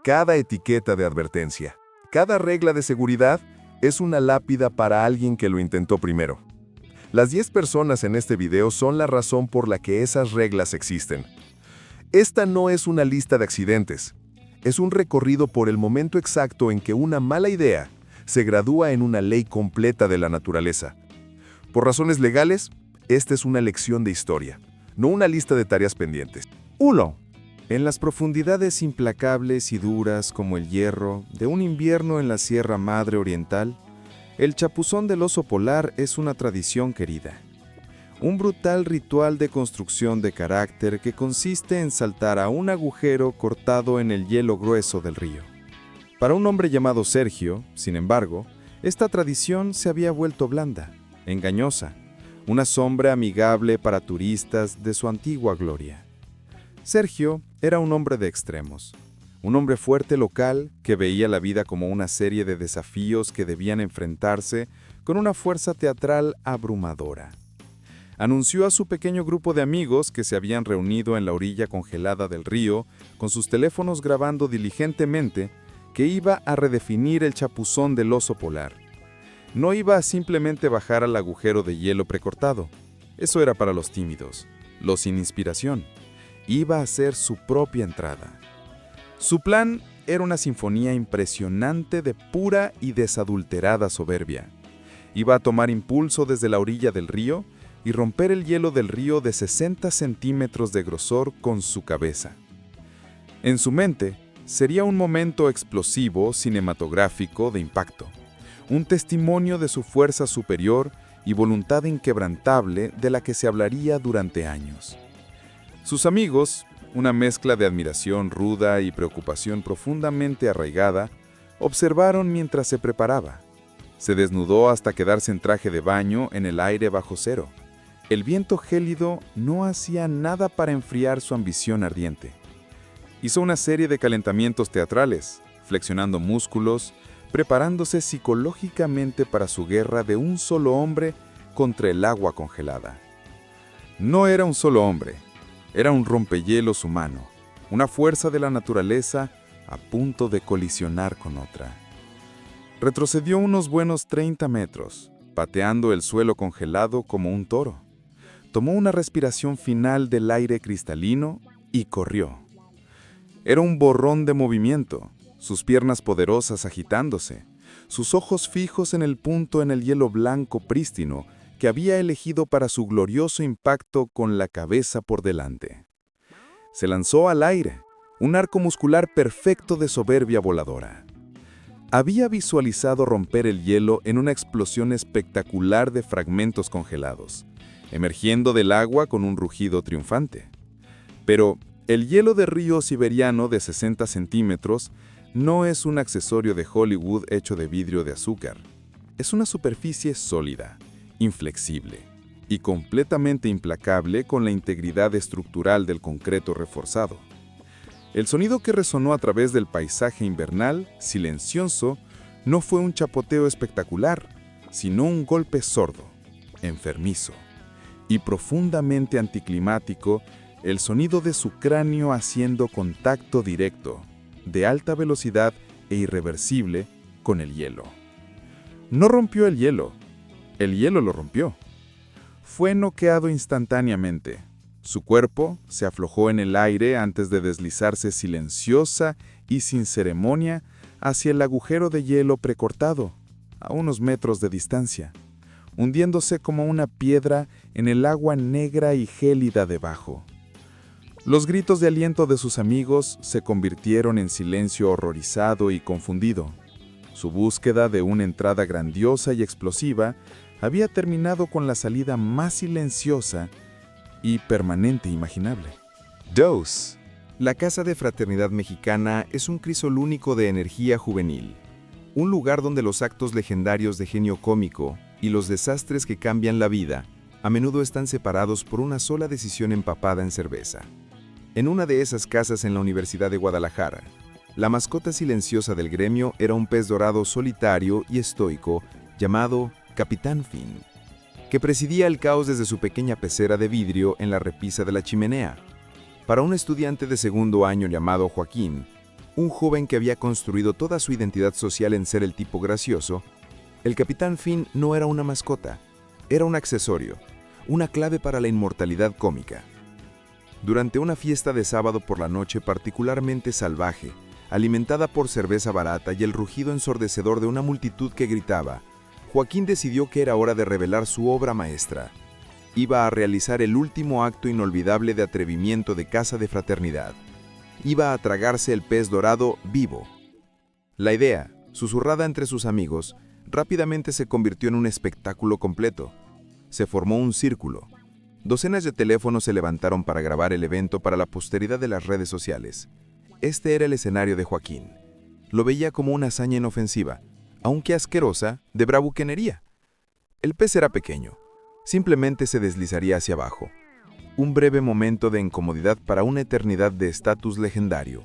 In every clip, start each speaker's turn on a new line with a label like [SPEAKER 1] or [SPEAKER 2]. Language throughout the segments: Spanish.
[SPEAKER 1] Cada etiqueta de advertencia, cada regla de seguridad es una lápida para alguien que lo intentó primero. Las 10 personas en este video son la razón por la que esas reglas existen. Esta no es una lista de accidentes. Es un recorrido por el momento exacto en que una mala idea se gradúa en una ley completa de la naturaleza. Por razones legales, esta es una lección de historia, no una lista de tareas pendientes.
[SPEAKER 2] 1. En las profundidades implacables y duras como el hierro de un invierno en la Sierra Madre Oriental, el chapuzón del oso polar es una tradición querida. Un brutal ritual de construcción de carácter que consiste en saltar a un agujero cortado en el hielo grueso del río. Para un hombre llamado Sergio, sin embargo, esta tradición se había vuelto blanda, engañosa, una sombra amigable para turistas de su antigua gloria. Sergio era un hombre de extremos, un hombre fuerte local que veía la vida como una serie de desafíos que debían enfrentarse con una fuerza teatral abrumadora. Anunció a su pequeño grupo de amigos que se habían reunido en la orilla congelada del río, con sus teléfonos grabando diligentemente, que iba a redefinir el chapuzón del oso polar. No iba a simplemente bajar al agujero de hielo precortado. Eso era para los tímidos, los sin inspiración. Iba a hacer su propia entrada. Su plan era una sinfonía impresionante de pura y desadulterada soberbia. Iba a tomar impulso desde la orilla del río y romper el hielo del río de 60 centímetros de grosor con su cabeza. En su mente, sería un momento explosivo cinematográfico de impacto, un testimonio de su fuerza superior y voluntad inquebrantable de la que se hablaría durante años. Sus amigos, una mezcla de admiración ruda y preocupación profundamente arraigada, observaron mientras se preparaba. Se desnudó hasta quedarse en traje de baño en el aire bajo cero. El viento gélido no hacía nada para enfriar su ambición ardiente. Hizo una serie de calentamientos teatrales, flexionando músculos, preparándose psicológicamente para su guerra de un solo hombre contra el agua congelada. No era un solo hombre. Era un rompehielos humano, una fuerza de la naturaleza a punto de colisionar con otra. Retrocedió unos buenos 30 metros, pateando el suelo congelado como un toro. Tomó una respiración final del aire cristalino y corrió. Era un borrón de movimiento, sus piernas poderosas agitándose, sus ojos fijos en el punto en el hielo blanco prístino que había elegido para su glorioso impacto con la cabeza por delante. Se lanzó al aire, un arco muscular perfecto de soberbia voladora. Había visualizado romper el hielo en una explosión espectacular de fragmentos congelados, emergiendo del agua con un rugido triunfante. Pero el hielo de río siberiano de 60 centímetros no es un accesorio de Hollywood hecho de vidrio de azúcar. Es una superficie sólida, inflexible y completamente implacable con la integridad estructural del concreto reforzado. El sonido que resonó a través del paisaje invernal, silencioso, no fue un chapoteo espectacular, sino un golpe sordo, enfermizo y profundamente anticlimático, el sonido de su cráneo haciendo contacto directo, de alta velocidad e irreversible, con el hielo. No rompió el hielo lo rompió. Fue noqueado instantáneamente. Su cuerpo se aflojó en el aire antes de deslizarse silenciosa y sin ceremonia hacia el agujero de hielo precortado, a unos metros de distancia, hundiéndose como una piedra en el agua negra y gélida debajo. Los gritos de aliento de sus amigos se convirtieron en silencio horrorizado y confundido. Su búsqueda de una entrada grandiosa y explosiva había terminado con la salida más silenciosa y permanente imaginable.
[SPEAKER 3] 2. La Casa de Fraternidad Mexicana es un crisol único de energía juvenil. Un lugar donde los actos legendarios de genio cómico y los desastres que cambian la vida a menudo están separados por una sola decisión empapada en cerveza. En una de esas casas en la Universidad de Guadalajara, la mascota silenciosa del gremio era un pez dorado solitario y estoico llamado Capitán Fin, que presidía el caos desde su pequeña pecera de vidrio en la repisa de la chimenea. Para un estudiante de segundo año llamado Joaquín, un joven que había construido toda su identidad social en ser el tipo gracioso, el Capitán Fin no era una mascota, era un accesorio, una clave para la inmortalidad cómica. Durante una fiesta de sábado por la noche particularmente salvaje, alimentada por cerveza barata y el rugido ensordecedor de una multitud que gritaba, Joaquín decidió que era hora de revelar su obra maestra. Iba a realizar el último acto inolvidable de atrevimiento de Casa de Fraternidad. Iba a tragarse el pez dorado vivo. La idea, susurrada entre sus amigos, rápidamente se convirtió en un espectáculo completo. Se formó un círculo. Docenas de teléfonos se levantaron para grabar el evento para la posteridad de las redes sociales. Este era el escenario de Joaquín. Lo veía como una hazaña inofensiva, aunque asquerosa, de bravuconería. El pez era pequeño. Simplemente se deslizaría hacia abajo. Un breve momento de incomodidad para una eternidad de estatus legendario.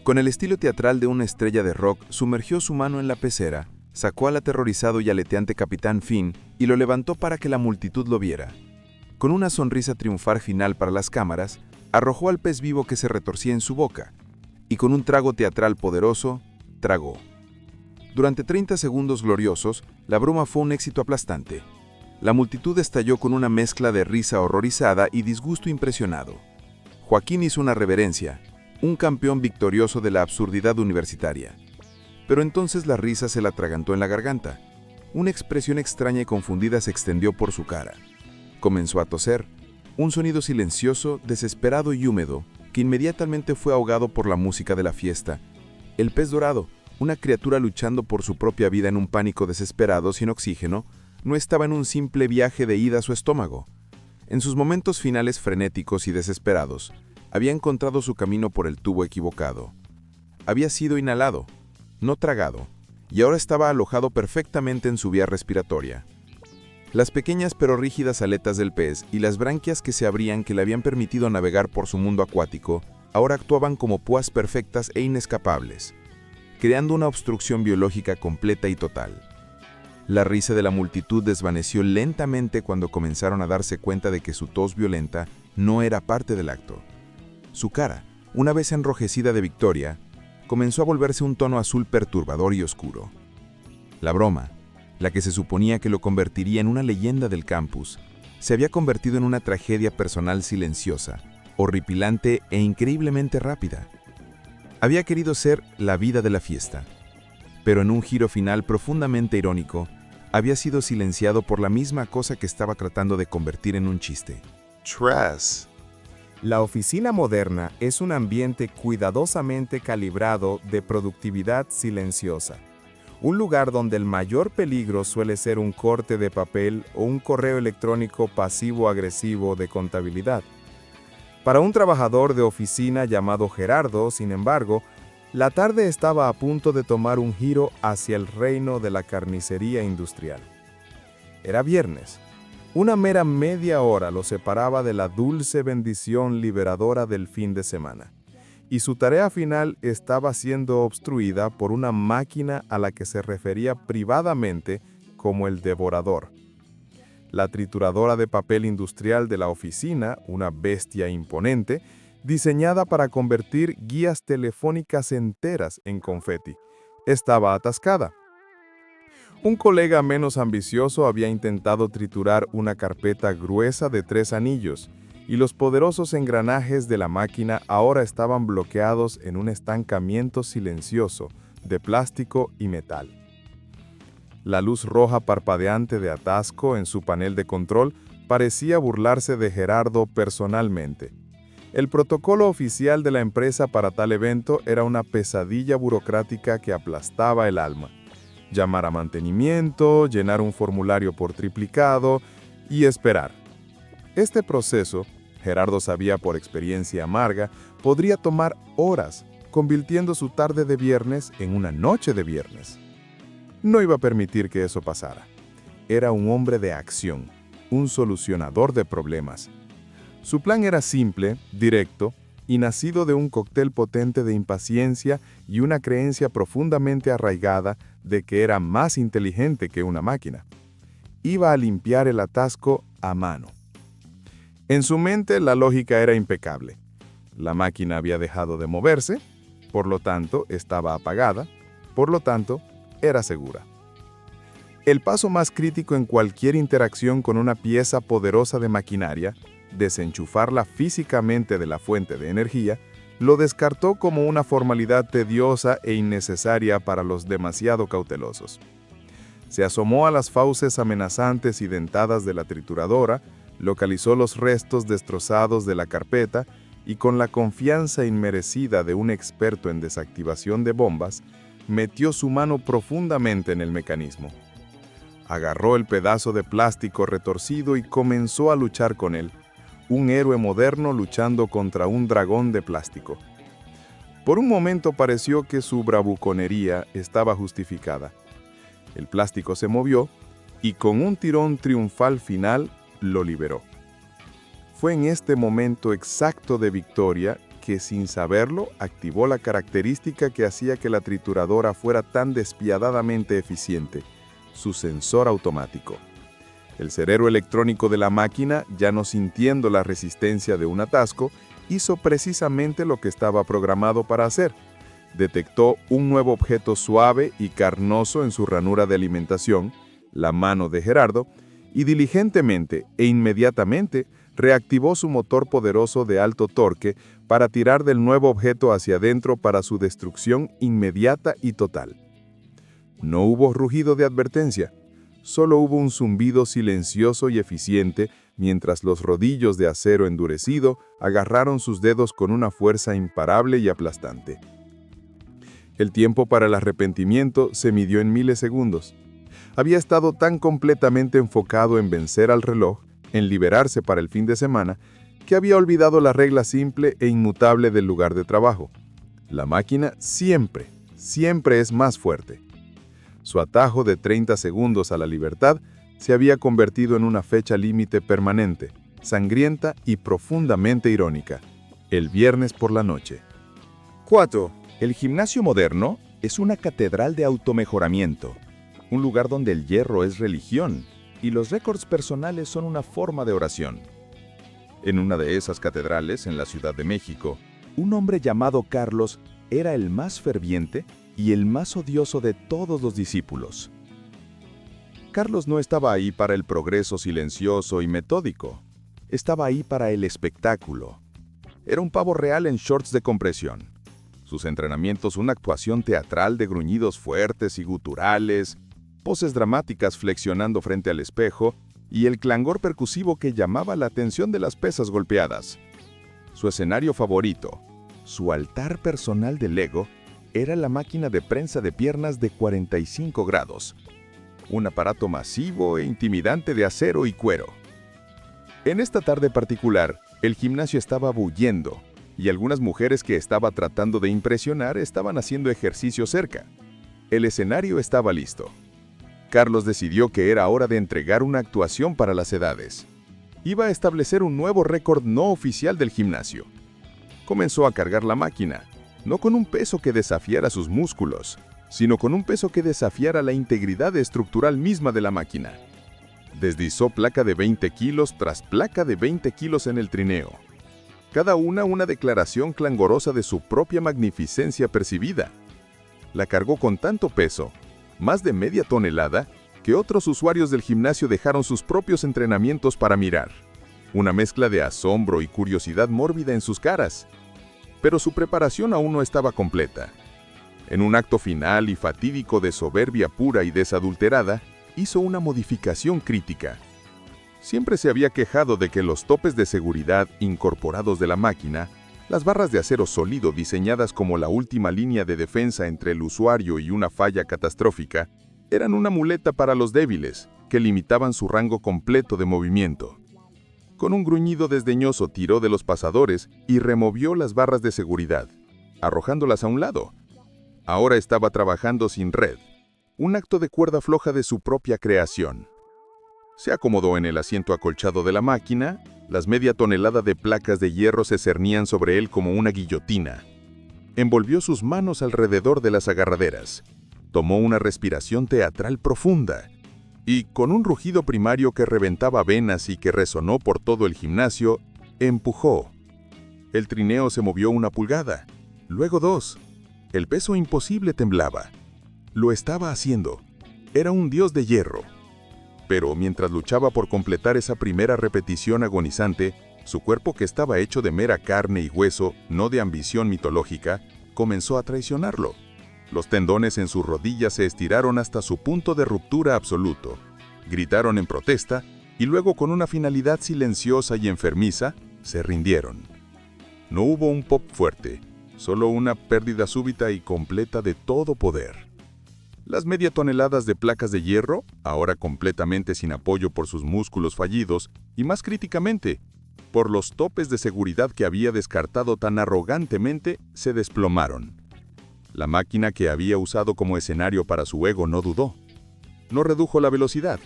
[SPEAKER 3] Con el estilo teatral de una estrella de rock, sumergió su mano en la pecera, sacó al aterrorizado y aleteante Capitán Fin y lo levantó para que la multitud lo viera. Con una sonrisa triunfal final para las cámaras, arrojó al pez vivo que se retorcía en su boca, y con un trago teatral poderoso, tragó. Durante 30 segundos gloriosos, la broma fue un éxito aplastante. La multitud estalló con una mezcla de risa horrorizada y disgusto impresionado. Joaquín hizo una reverencia, un campeón victorioso de la absurdidad universitaria. Pero entonces la risa se le atragantó en la garganta. Una expresión extraña y confundida se extendió por su cara. Comenzó a toser, un sonido silencioso, desesperado y húmedo, que inmediatamente fue ahogado por la música de la fiesta. El pez dorado, una criatura luchando por su propia vida en un pánico desesperado sin oxígeno, no estaba en un simple viaje de ida a su estómago. En sus momentos finales frenéticos y desesperados, había encontrado su camino por el tubo equivocado. Había sido inhalado, no tragado, y ahora estaba alojado perfectamente en su vía respiratoria. Las pequeñas pero rígidas aletas del pez y las branquias que se abrían que le habían permitido navegar por su mundo acuático, ahora actuaban como púas perfectas e inescapables, creando una obstrucción biológica completa y total. La risa de la multitud desvaneció lentamente cuando comenzaron a darse cuenta de que su tos violenta no era parte del acto. Su cara, una vez enrojecida de victoria, comenzó a volverse un tono azul perturbador y oscuro. La broma, la que se suponía que lo convertiría en una leyenda del campus, se había convertido en una tragedia personal silenciosa, horripilante e increíblemente rápida. Había querido ser la vida de la fiesta, pero en un giro final profundamente irónico, había sido silenciado por la misma cosa que estaba tratando de convertir en un chiste.
[SPEAKER 1] Trash.
[SPEAKER 2] La oficina moderna es un ambiente cuidadosamente calibrado de productividad silenciosa. Un lugar donde el mayor peligro suele ser un corte de papel o un correo electrónico pasivo-agresivo de contabilidad. Para un trabajador de oficina llamado Gerardo, sin embargo, la tarde estaba a punto de tomar un giro hacia el reino de la carnicería industrial. Era viernes. Una mera media hora lo separaba de la dulce bendición liberadora del fin de semana, y su tarea final estaba siendo obstruida por una máquina a la que se refería privadamente como el devorador. La trituradora de papel industrial de la oficina, una bestia imponente, diseñada para convertir guías telefónicas enteras en confeti, estaba atascada. Un colega menos ambicioso había intentado triturar una carpeta gruesa de 3 anillos, y los poderosos engranajes de la máquina ahora estaban bloqueados en un estancamiento silencioso de plástico y metal. La luz roja parpadeante de atasco en su panel de control parecía burlarse de Gerardo personalmente. El protocolo oficial de la empresa para tal evento era una pesadilla burocrática que aplastaba el alma. Llamar a mantenimiento, llenar un formulario por triplicado y esperar. Este proceso, Gerardo sabía por experiencia amarga, podría tomar horas, convirtiendo su tarde de viernes en una noche de viernes. No iba a permitir que eso pasara. Era un hombre de acción, un solucionador de problemas. Su plan era simple, directo y nacido de un cóctel potente de impaciencia y una creencia profundamente arraigada de que era más inteligente que una máquina. Iba a limpiar el atasco a mano. En su mente la lógica era impecable. La máquina había dejado de moverse, por lo tanto estaba apagada, por lo tanto era segura. El paso más crítico en cualquier interacción con una pieza poderosa de maquinaria, desenchufarla físicamente de la fuente de energía, lo descartó como una formalidad tediosa e innecesaria para los demasiado cautelosos. Se asomó a las fauces amenazantes y dentadas de la trituradora, localizó los restos destrozados de la carpeta y con la confianza inmerecida de un experto en desactivación de bombas, metió su mano profundamente en el mecanismo. Agarró el pedazo de plástico retorcido y comenzó a luchar con él, un héroe moderno luchando contra un dragón de plástico. Por un momento pareció que su bravuconería estaba justificada. El plástico se movió y con un tirón triunfal final lo liberó. Fue en este momento exacto de victoria que, sin saberlo, activó la característica que hacía que la trituradora fuera tan despiadadamente eficiente, su sensor automático. El cerebro electrónico de la máquina, ya no sintiendo la resistencia de un atasco, hizo precisamente lo que estaba programado para hacer. Detectó un nuevo objeto suave y carnoso en su ranura de alimentación, la mano de Gerardo, y diligentemente e inmediatamente reactivó su motor poderoso de alto torque para tirar del nuevo objeto hacia adentro para su destrucción inmediata y total. No hubo rugido de advertencia, solo hubo un zumbido silencioso y eficiente mientras los rodillos de acero endurecido agarraron sus dedos con una fuerza imparable y aplastante. El tiempo para el arrepentimiento se midió en milisegundos. Había estado tan completamente enfocado en vencer al reloj, en liberarse para el fin de semana, que había olvidado la regla simple e inmutable del lugar de trabajo. La máquina siempre es más fuerte. Su atajo de 30 segundos a la libertad se había convertido en una fecha límite permanente, sangrienta y profundamente irónica, el viernes por la noche.
[SPEAKER 3] 4. El gimnasio moderno es una catedral de automejoramiento, un lugar donde el hierro es religión y los récords personales son una forma de oración. En una de esas catedrales, en la Ciudad de México, un hombre llamado Carlos era el más ferviente y el más odioso de todos los discípulos. Carlos no estaba ahí para el progreso silencioso y metódico, estaba ahí para el espectáculo. Era un pavo real en shorts de compresión. Sus entrenamientos una actuación teatral de gruñidos fuertes y guturales, poses dramáticas flexionando frente al espejo y el clangor percusivo que llamaba la atención de las pesas golpeadas. Su escenario favorito, su altar personal de Lego, era la máquina de prensa de piernas de 45 grados, un aparato masivo e intimidante de acero y cuero. En esta tarde particular, el gimnasio estaba bulliendo y algunas mujeres que estaba tratando de impresionar estaban haciendo ejercicio cerca. El escenario estaba listo. Carlos decidió que era hora de entregar una actuación para las edades. Iba a establecer un nuevo récord no oficial del gimnasio. Comenzó a cargar la máquina, no con un peso que desafiara sus músculos, sino con un peso que desafiara la integridad estructural misma de la máquina. Deslizó placa de 20 kilos tras placa de 20 kilos en el trineo. Cada una declaración clangorosa de su propia magnificencia percibida. La cargó con tanto peso, más de media tonelada, que otros usuarios del gimnasio dejaron sus propios entrenamientos para mirar. Una mezcla de asombro y curiosidad mórbida en sus caras. Pero su preparación aún no estaba completa. En un acto final y fatídico de soberbia pura y desadulterada, hizo una modificación crítica. Siempre se había quejado de que los topes de seguridad incorporados de la máquina, las barras de acero sólido diseñadas como la última línea de defensa entre el usuario y una falla catastrófica, eran una muleta para los débiles, que limitaban su rango completo de movimiento. Con un gruñido desdeñoso tiró de los pasadores y removió las barras de seguridad, arrojándolas a un lado. Ahora estaba trabajando sin red, un acto de cuerda floja de su propia creación. Se acomodó en el asiento acolchado de la máquina, las media tonelada de placas de hierro se cernían sobre él como una guillotina. Envolvió sus manos alrededor de las agarraderas, tomó una respiración teatral profunda, y con un rugido primario que reventaba venas y que resonó por todo el gimnasio, empujó. El trineo se movió 1 pulgada, luego 2,
[SPEAKER 4] El peso imposible temblaba. Lo estaba haciendo. Era un dios de hierro. Pero mientras luchaba por completar esa primera repetición agonizante, su cuerpo, que estaba hecho de mera carne y hueso, no de ambición mitológica, comenzó a traicionarlo. Los tendones en sus rodillas se estiraron hasta su punto de ruptura absoluto. Gritaron en protesta y luego, con una finalidad silenciosa y enfermiza, se rindieron. No hubo un pop fuerte, solo una pérdida súbita y completa de todo poder. Las media toneladas de placas de hierro, ahora completamente sin apoyo por sus músculos fallidos, y más críticamente, por los topes de seguridad que había descartado tan arrogantemente, se desplomaron. La máquina que había usado como escenario para su ego no dudó. No redujo la velocidad.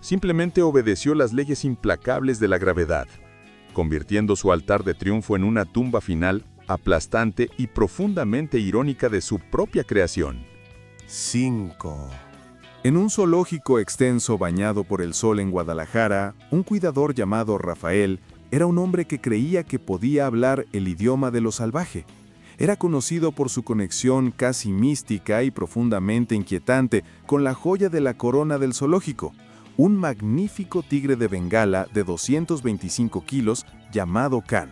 [SPEAKER 4] Simplemente obedeció las leyes implacables de la gravedad, convirtiendo su altar de triunfo en una tumba final aplastante y profundamente irónica de su propia creación.
[SPEAKER 1] 5.
[SPEAKER 2] En un zoológico extenso bañado por el sol en Guadalajara, un cuidador llamado Rafael era un hombre que creía que podía hablar el idioma de lo salvaje. Era conocido por su conexión casi mística y profundamente inquietante con la joya de la corona del zoológico, un magnífico tigre de Bengala de 225 kilos llamado Can.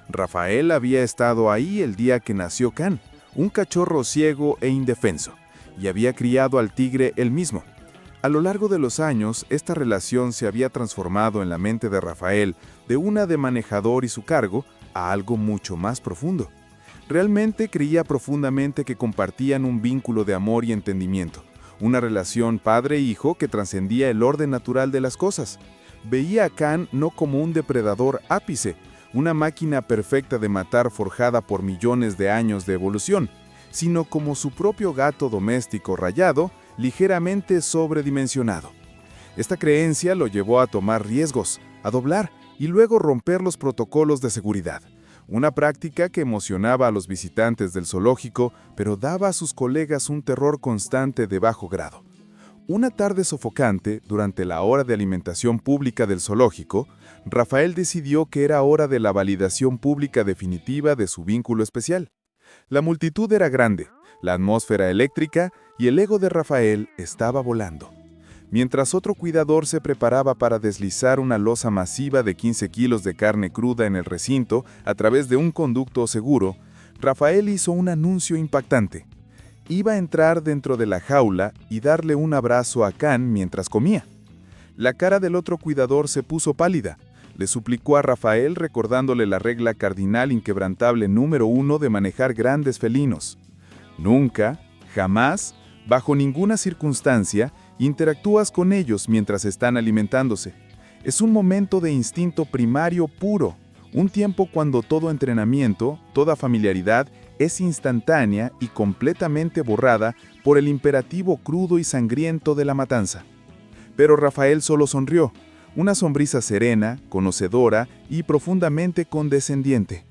[SPEAKER 2] Rafael había estado ahí el día que nació Can, un cachorro ciego e indefenso, y había criado al tigre él mismo. A lo largo de los años, esta relación se había transformado en la mente de Rafael de una de manejador y su cargo a algo mucho más profundo. Realmente creía profundamente que compartían un vínculo de amor y entendimiento, una relación padre-hijo que trascendía el orden natural de las cosas. Veía a Can no como un depredador ápice, una máquina perfecta de matar forjada por millones de años de evolución, sino como su propio gato doméstico rayado, ligeramente sobredimensionado. Esta creencia lo llevó a tomar riesgos, a doblar y luego romper los protocolos de seguridad. Una práctica que emocionaba a los visitantes del zoológico, pero daba a sus colegas un terror constante de bajo grado. Una tarde sofocante, durante la hora de alimentación pública del zoológico, Rafael decidió que era hora de la validación pública definitiva de su vínculo especial. La multitud era grande, la atmósfera eléctrica y el ego de Rafael estaba volando. Mientras otro cuidador se preparaba para deslizar una losa masiva de 15 kilos de carne cruda en el recinto a través de un conducto seguro, Rafael hizo un anuncio impactante. Iba a entrar dentro de la jaula y darle un abrazo a Can mientras comía. La cara del otro cuidador se puso pálida. Le suplicó a Rafael recordándole la regla cardinal inquebrantable número 1 de manejar grandes felinos. Nunca, jamás, bajo ninguna circunstancia, interactúas con ellos mientras están alimentándose. Es un momento de instinto primario puro, un tiempo cuando todo entrenamiento, toda familiaridad es instantánea y completamente borrada por el imperativo crudo y sangriento de la matanza. Pero Rafael solo sonrió, una sonrisa serena, conocedora y profundamente condescendiente.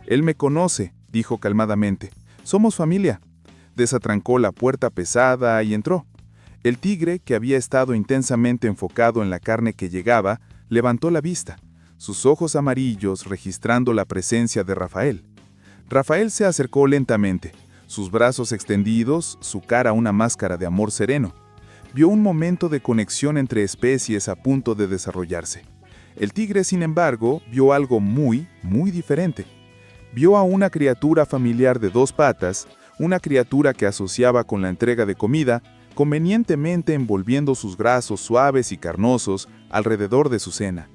[SPEAKER 2] «Él me conoce», dijo calmadamente. «Somos familia». Desatrancó la puerta pesada y entró. El tigre, que había estado intensamente enfocado en la carne que llegaba, levantó la vista, sus ojos amarillos registrando la presencia de Rafael. Rafael se acercó lentamente, sus brazos extendidos, su cara una máscara de amor sereno. Vio un momento de conexión entre especies a punto de desarrollarse. El tigre, sin embargo, vio algo muy, muy diferente. Vio a una criatura familiar de 2 patas, una criatura que asociaba con la entrega de comida, convenientemente envolviendo sus brazos suaves y carnosos alrededor de su cena.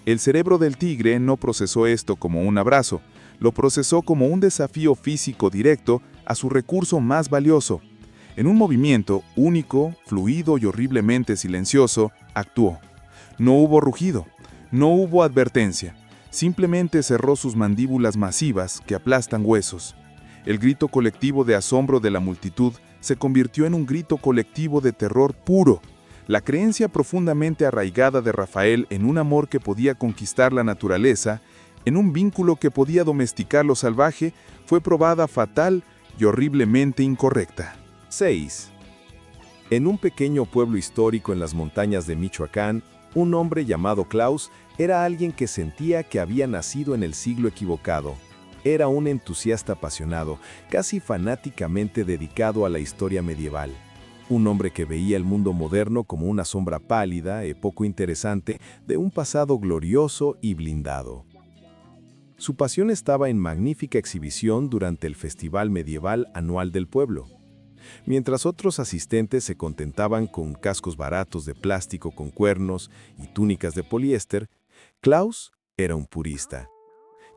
[SPEAKER 2] El cerebro del tigre no procesó esto como un abrazo, lo procesó como un desafío físico directo a su recurso más valioso. En un movimiento único, fluido y horriblemente silencioso, actuó. No hubo rugido, no hubo advertencia, simplemente cerró sus mandíbulas masivas que aplastan huesos. El grito colectivo de asombro de la multitud se convirtió en un grito colectivo de terror puro. La creencia profundamente arraigada de Rafael en un amor que podía conquistar la naturaleza, en un vínculo que podía domesticar lo salvaje, fue probada fatal y horriblemente incorrecta.
[SPEAKER 5] 6. En un pequeño pueblo histórico en las montañas de Michoacán, un hombre llamado Klaus era alguien que sentía que había nacido en el siglo equivocado. era un entusiasta apasionado, casi fanáticamente dedicado a la historia medieval. Un hombre que veía el mundo moderno como una sombra pálida y poco interesante de un pasado glorioso y blindado. Su pasión estaba en magnífica exhibición durante el Festival Medieval Anual del pueblo. Mientras otros asistentes se contentaban con cascos baratos de plástico con cuernos y túnicas de poliéster, Klaus era un purista.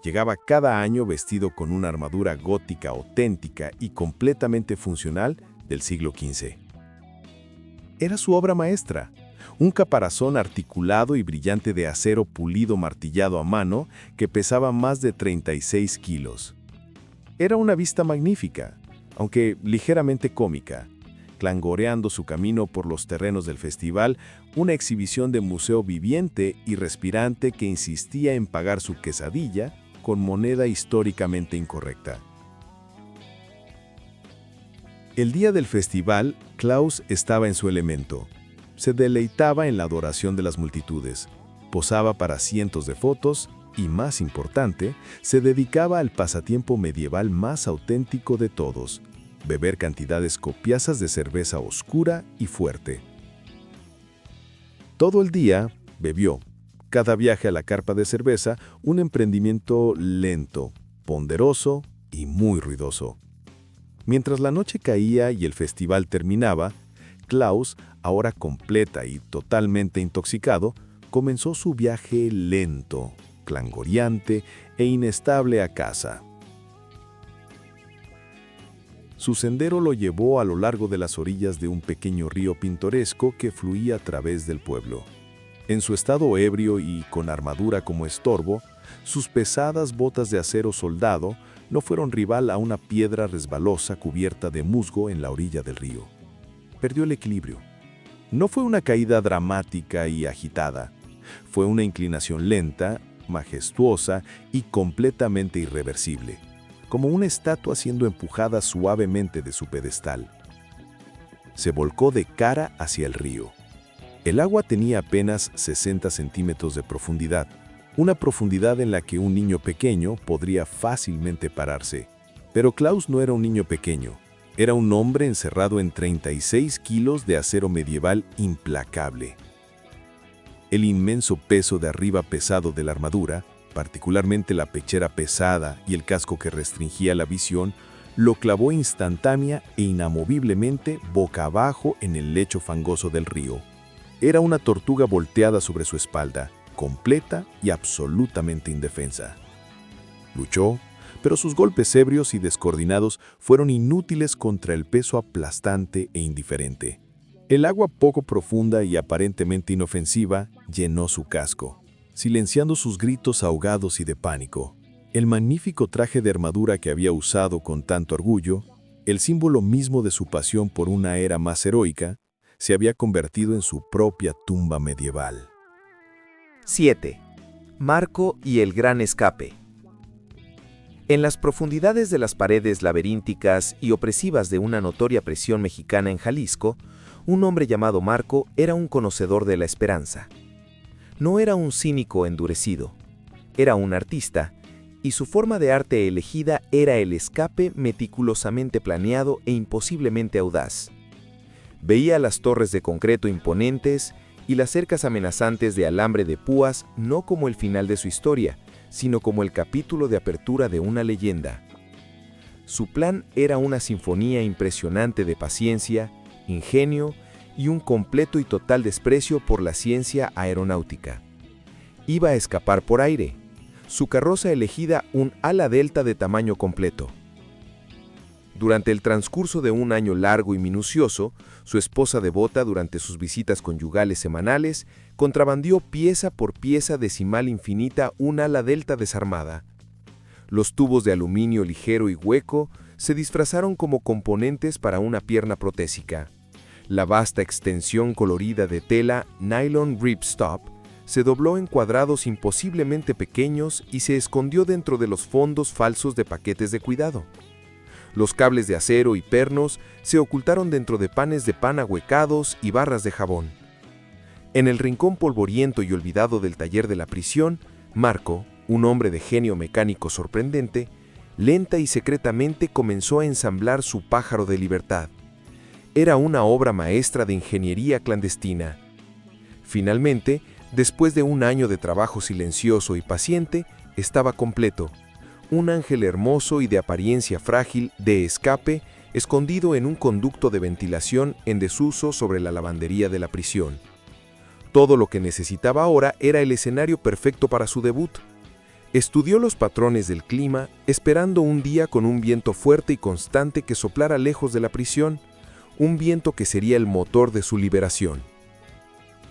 [SPEAKER 5] Llegaba cada año vestido con una armadura gótica auténtica y completamente funcional del siglo XV. Era su obra maestra, un caparazón articulado y brillante de acero pulido martillado a mano que pesaba más de 36 kilos. Era una vista magnífica, aunque ligeramente cómica, clangoreando su camino por los terrenos del festival, una exhibición de museo viviente y respirante que insistía en pagar su quesadilla con moneda históricamente incorrecta. El día del festival, Klaus estaba en su elemento. Se deleitaba en la adoración de las multitudes, posaba para cientos de fotos y, más importante, se dedicaba al pasatiempo medieval más auténtico de todos: beber cantidades copiosas de cerveza oscura y fuerte. Todo el día bebió. Cada viaje a la carpa de cerveza, un emprendimiento lento, ponderoso y muy ruidoso. Mientras la noche caía y el festival terminaba, Klaus, ahora completa y totalmente intoxicado, comenzó su viaje lento, clangoriante e inestable a casa. Su sendero lo llevó a lo largo de las orillas de un pequeño río pintoresco que fluía a través del pueblo. En su estado ebrio y con armadura como estorbo, sus pesadas botas de acero soldado no fueron rival a una piedra resbalosa cubierta de musgo en la orilla del río. Perdió el equilibrio. No fue una caída dramática y agitada. Fue una inclinación lenta, majestuosa y completamente irreversible, como una estatua siendo empujada suavemente de su pedestal. Se volcó de cara hacia el río. El agua tenía apenas 60 centímetros de profundidad, una profundidad en la que un niño pequeño podría fácilmente pararse. Pero Klaus no era un niño pequeño, era un hombre encerrado en 36 kilos de acero medieval implacable. El inmenso peso de arriba pesado de la armadura, particularmente la pechera pesada y el casco que restringía la visión, lo clavó instantánea e inamoviblemente boca abajo en el lecho fangoso del río. Era una tortuga volteada sobre su espalda, completa y absolutamente indefensa. Luchó, pero sus golpes ebrios y descoordinados fueron inútiles contra el peso aplastante e indiferente. El agua poco profunda y aparentemente inofensiva llenó su casco, silenciando sus gritos ahogados y de pánico. El magnífico traje de armadura que había usado con tanto orgullo, el símbolo mismo de su pasión por una era más heroica, se había convertido en su propia tumba medieval.
[SPEAKER 6] 7. Marco y el gran escape. En las profundidades de las paredes laberínticas y opresivas de una notoria prisión mexicana en Jalisco, un hombre llamado Marco era un conocedor de la esperanza. No era un cínico endurecido, era un artista, y su forma de arte elegida era el escape meticulosamente planeado e imposiblemente audaz. Veía las torres de concreto imponentes y las cercas amenazantes de alambre de púas no como el final de su historia, sino como el capítulo de apertura de una leyenda. Su plan era una sinfonía impresionante de paciencia, ingenio y un completo y total desprecio por la ciencia aeronáutica. Iba a escapar por aire. Su carroza elegida un ala delta de tamaño completo. Durante el transcurso de un año largo y minucioso, su esposa devota, durante sus visitas conyugales semanales, contrabandió pieza por pieza decimal infinita un ala delta desarmada. Los tubos de aluminio ligero y hueco se disfrazaron como componentes para una pierna protésica. La vasta extensión colorida de tela nylon ripstop se dobló en cuadrados imposiblemente pequeños y se escondió dentro de los fondos falsos de paquetes de cuidado. Los cables de acero y pernos se ocultaron dentro de panes de pan ahuecados y barras de jabón. En el rincón polvoriento y olvidado del taller de la prisión, Marco, un hombre de genio mecánico sorprendente, lenta y secretamente comenzó a ensamblar su pájaro de libertad. Era una obra maestra de ingeniería clandestina. Finalmente, después de un año de trabajo silencioso y paciente, estaba completo. Un ángel hermoso y de apariencia frágil de escape, escondido en un conducto de ventilación en desuso sobre la lavandería de la prisión. Todo lo que necesitaba ahora era el escenario perfecto para su debut. Estudió los patrones del clima, esperando un día con un viento fuerte y constante que soplara lejos de la prisión, un viento que sería el motor de su liberación.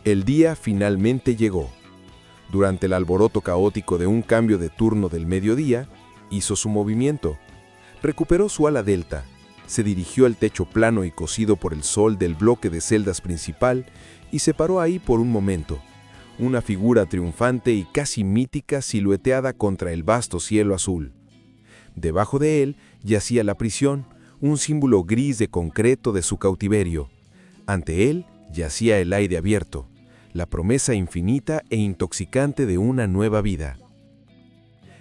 [SPEAKER 6] El día finalmente llegó. Durante el alboroto caótico de un cambio de turno del mediodía, hizo su movimiento. Recuperó su ala delta, se dirigió al techo plano y cocido por el sol del bloque de celdas principal y se paró ahí por un momento, una figura triunfante y casi mítica silueteada contra el vasto cielo azul. Debajo de él yacía la prisión, un símbolo gris de concreto de su cautiverio. Ante él yacía el aire abierto, la promesa infinita e intoxicante de una nueva vida.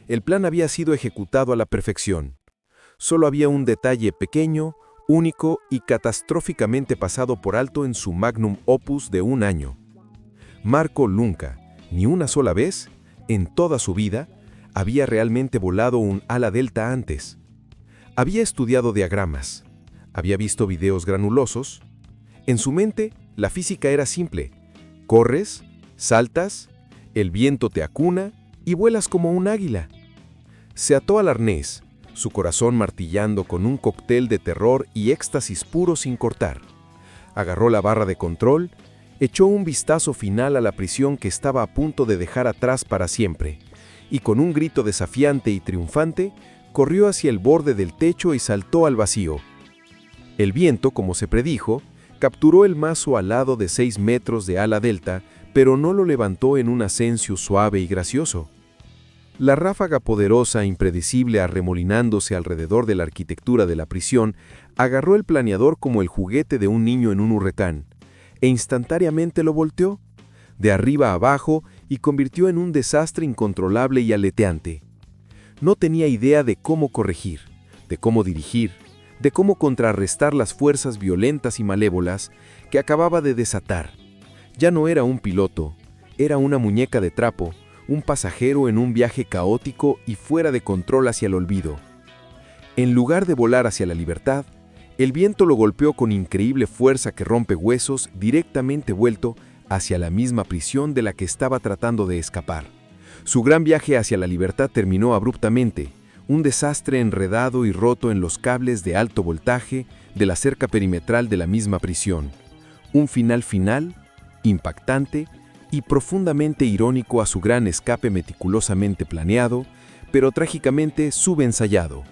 [SPEAKER 6] El plan había sido ejecutado a la perfección. Solo había un detalle pequeño, único y catastróficamente pasado por alto en su magnum opus de un año. Marco nunca, ni una sola vez, en toda su vida, había realmente volado un ala delta antes. Había estudiado diagramas, había visto videos granulosos. En su mente, la física era simple. Corres, saltas, el viento te acuna y vuelas como un águila. Se ató al arnés, su corazón martillando con un cóctel de terror y éxtasis puro sin cortar. Agarró la barra de control, echó un vistazo final a la prisión que estaba a punto de dejar atrás para siempre, y con un grito desafiante y triunfante, corrió hacia el borde del techo y saltó al vacío. El viento, como se predijo, capturó el mazo alado de 6 metros de ala delta, pero no lo levantó en un ascenso suave y gracioso. La ráfaga poderosa e impredecible arremolinándose alrededor de la arquitectura de la prisión, agarró el planeador como el juguete de un niño en un huracán, e instantáneamente lo volteó, de arriba a abajo, y convirtió en un desastre incontrolable y aleteante. No tenía idea de cómo corregir, de cómo dirigir, de cómo contrarrestar las fuerzas violentas y malévolas que acababa de desatar. Ya no era un piloto, era una muñeca de trapo, un pasajero en un viaje caótico y fuera de control hacia el olvido. En lugar de volar hacia la libertad, el viento lo golpeó con increíble fuerza que rompe huesos, directamente vuelto hacia la misma prisión de la que estaba tratando de escapar. Su gran viaje hacia la libertad terminó abruptamente, un desastre enredado y roto en los cables de alto voltaje de la cerca perimetral de la misma prisión. Un final, impactante y profundamente irónico a su gran escape meticulosamente planeado, pero trágicamente subensayado.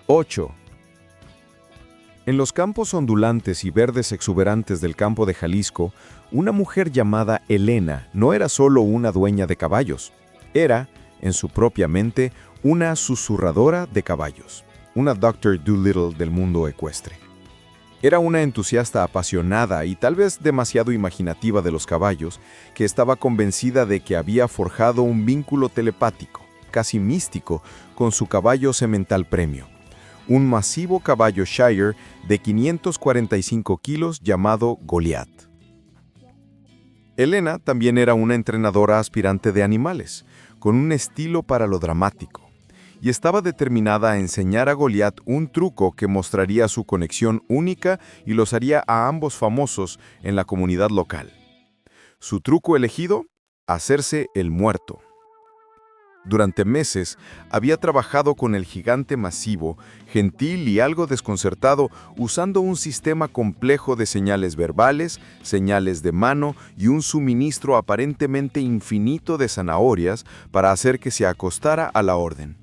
[SPEAKER 3] 8. En los campos ondulantes y verdes exuberantes del campo de Jalisco, una mujer llamada Elena no era solo una dueña de caballos, era, en su propia mente, una susurradora de caballos, una Dr. Dolittle del mundo ecuestre. Era una entusiasta apasionada y tal vez demasiado imaginativa de los caballos, que estaba convencida de que había forjado un vínculo telepático, casi místico, con su caballo semental premio, un masivo caballo Shire de 545 kilos llamado Goliath. Elena también era una entrenadora aspirante de animales, con un estilo para lo dramático, y estaba determinada a enseñar a Goliath un truco que mostraría su conexión única y los haría a ambos famosos en la comunidad local. Su truco elegido: hacerse el muerto. Durante meses había trabajado con el gigante masivo, gentil y algo desconcertado, usando un sistema complejo de señales verbales, señales de mano y un suministro aparentemente infinito de zanahorias para hacer que se acostara a la orden.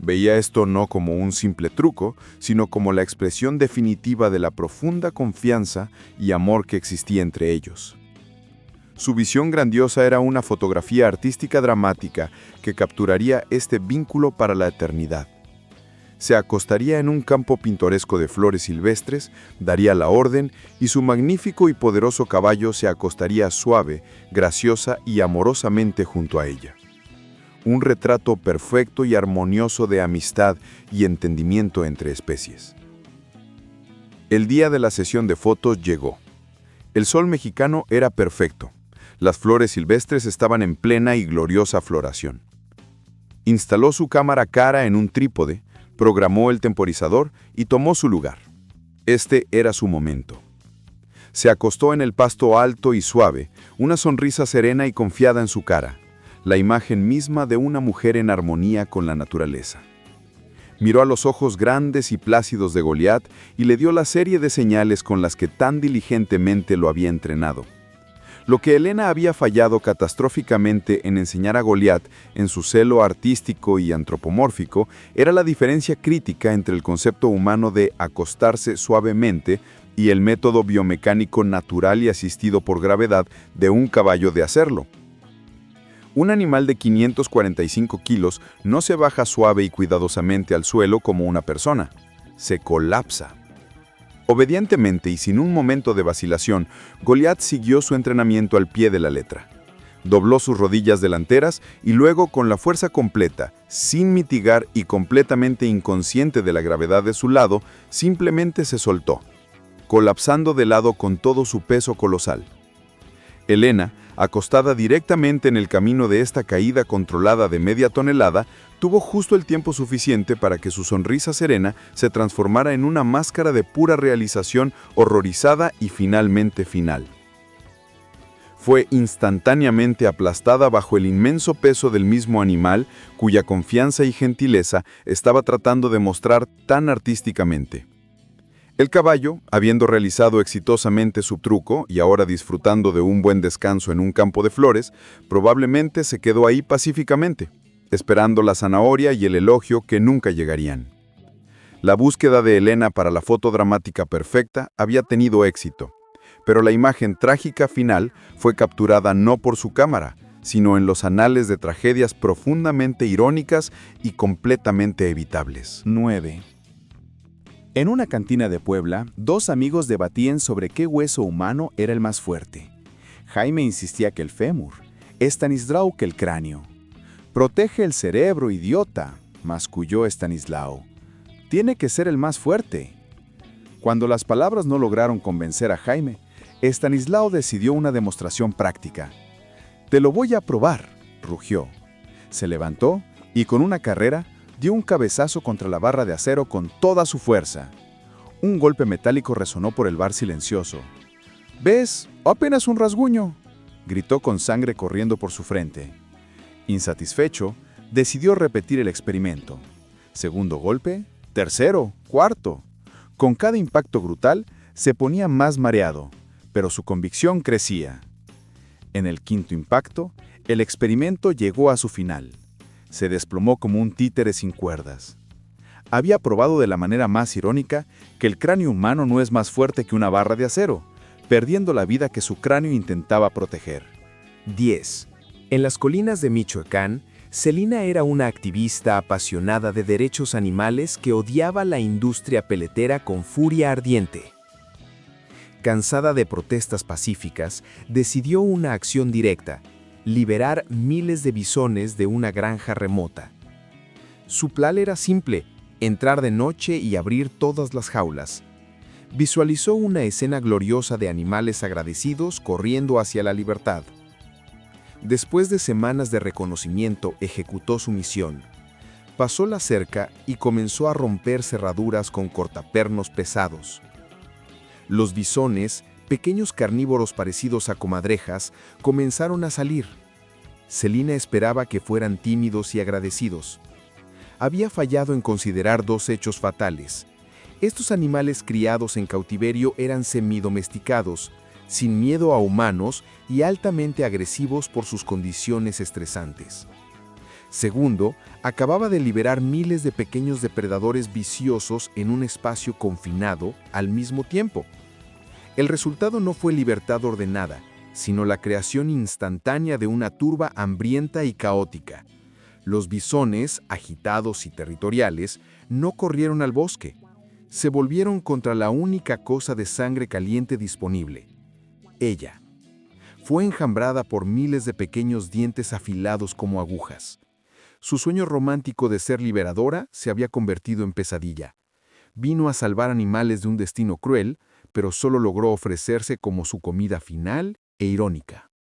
[SPEAKER 3] Veía esto no como un simple truco, sino como la expresión definitiva de la profunda confianza y amor que existía entre ellos. Su visión grandiosa era una fotografía artística dramática que capturaría este vínculo para la eternidad. Se acostaría en un campo pintoresco de flores silvestres, daría la orden y su magnífico y poderoso caballo se acostaría suave, graciosa y amorosamente junto a ella. un retrato perfecto y armonioso de amistad y entendimiento entre especies. El día de la sesión de fotos llegó. El sol mexicano era perfecto. Las flores silvestres estaban en plena y gloriosa floración. Instaló su cámara cara en un trípode, programó el temporizador y tomó su lugar. Este era su momento. Se acostó en el pasto alto y suave, una sonrisa serena y confiada en su cara, la imagen misma de una mujer en armonía con la naturaleza. Miró a los ojos grandes y plácidos de Goliat y le dio la serie de señales con las que tan diligentemente lo había entrenado. Lo que Helena había fallado catastróficamente en enseñar a Goliat en su celo artístico y antropomórfico era la diferencia crítica entre el concepto humano de acostarse suavemente y el método biomecánico natural y asistido por gravedad de un caballo de hacerlo. Un animal de 545 kilos no se baja suave y cuidadosamente al suelo como una persona. Se colapsa. Obedientemente y sin un momento de vacilación, Goliat siguió su entrenamiento al pie de la letra. Dobló sus rodillas delanteras y luego, con la fuerza completa, sin mitigar y completamente inconsciente de la gravedad de su lado, simplemente se soltó, colapsando de lado con todo su peso colosal. Helena, acostada directamente en el camino de esta caída controlada de media tonelada, tuvo justo el tiempo suficiente para que su sonrisa serena se transformara en una máscara de pura realización horrorizada y finalmente final. Fue instantáneamente aplastada bajo el inmenso peso del mismo animal cuya confianza y gentileza estaba tratando de mostrar tan artísticamente. El caballo, habiendo realizado exitosamente su truco y ahora disfrutando de un buen descanso en un campo de flores, probablemente se quedó ahí pacíficamente, esperando la zanahoria y el elogio que nunca llegarían. La búsqueda de Helena para la foto dramática perfecta había tenido éxito, pero la imagen trágica final fue capturada no por su cámara, sino en los anales de tragedias profundamente irónicas y completamente evitables.
[SPEAKER 2] 9. En una cantina de Puebla, dos amigos debatían sobre qué hueso humano era el más fuerte. Jaime insistía que el fémur, Estanislao que el cráneo. «Protege el cerebro, idiota», masculló Estanislao. «Tiene que ser el más fuerte». Cuando las palabras no lograron convencer a Jaime, Estanislao decidió una demostración práctica. «Te lo voy a probar», rugió. Se levantó y con una carrera dio un cabezazo contra la barra de acero con toda su fuerza. Un golpe metálico resonó por el bar silencioso. «¿Ves? Apenas un rasguño», gritó con sangre corriendo por su frente. Insatisfecho, decidió repetir el experimento. Segundo golpe, tercero, cuarto. Con cada impacto brutal, se ponía más mareado, pero su convicción crecía. En el quinto impacto, el experimento llegó a su final. Se desplomó como un títere sin cuerdas. Había probado de la manera más irónica que el cráneo humano no es más fuerte que una barra de acero, perdiendo la vida que su cráneo intentaba proteger.
[SPEAKER 6] 10. En las colinas de Michoacán, Celina era una activista apasionada de derechos animales que odiaba la industria peletera con furia ardiente. Cansada de protestas pacíficas, decidió una acción directa: liberar miles de bisones de una granja remota. Su plan era simple: entrar de noche y abrir todas las jaulas. Visualizó una escena gloriosa de animales agradecidos corriendo hacia la libertad. Después de semanas de reconocimiento, ejecutó su misión. Pasó la cerca y comenzó a romper cerraduras con cortapernos pesados. Los bisones, pequeños carnívoros parecidos a comadrejas, comenzaron a salir. Celina esperaba que fueran tímidos y agradecidos. Había fallado en considerar dos hechos fatales. Estos animales criados en cautiverio eran semidomesticados, sin miedo a humanos y altamente agresivos por sus condiciones estresantes. Segundo, acababa de liberar miles de pequeños depredadores viciosos en un espacio confinado al mismo tiempo. El resultado no fue libertad ordenada, sino la creación instantánea de una turba hambrienta y caótica. Los bisones, agitados y territoriales, no corrieron al bosque. Se volvieron contra la única cosa de sangre caliente disponible: ella. Fue enjambrada por miles de pequeños dientes afilados como agujas.
[SPEAKER 3] Su sueño romántico de ser liberadora se había convertido en pesadilla. Vino a salvar animales de un destino cruel, pero solo logró ofrecerse como su comida final e irónica.